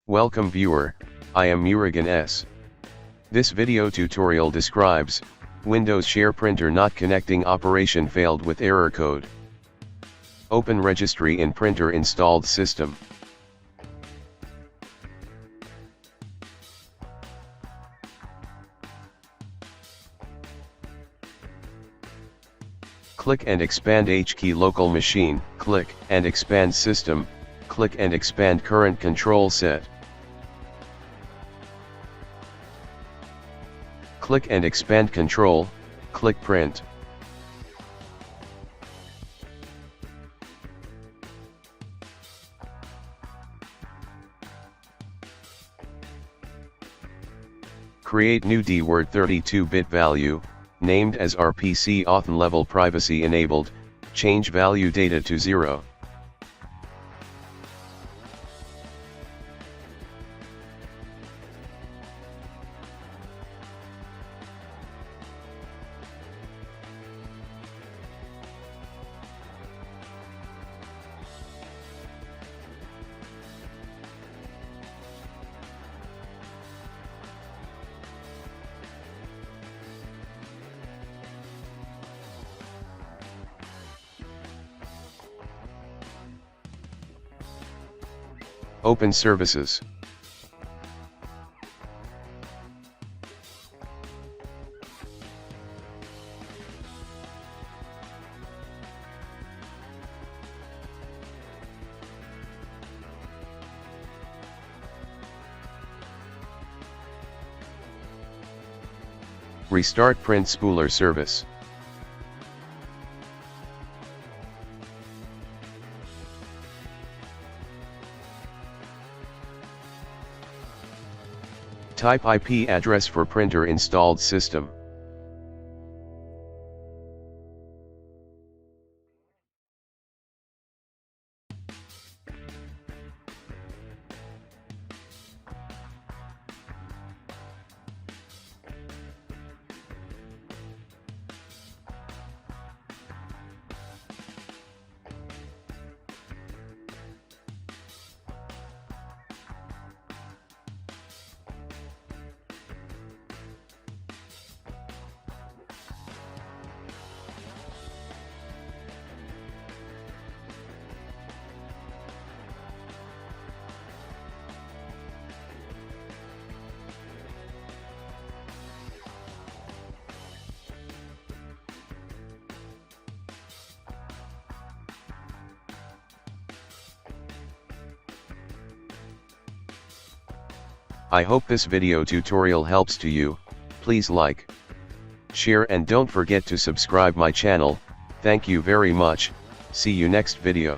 Welcome viewer, I am Murugan S. This video tutorial describes, Windows Share Printer not connecting operation failed with error code. Open Registry in printer installed system. Click and expand H key local machine, click and expand system, click and expand current control set. Click and expand control, click print. Create new DWord 32-bit value, named as RPC authn level privacy enabled, change value data to 0. Open services. Restart print Spooler service. Type IP address for printer installed system. I hope this video tutorial helps to you. Please like, share and don't forget to subscribe my channel. Thank you very much. See you next video.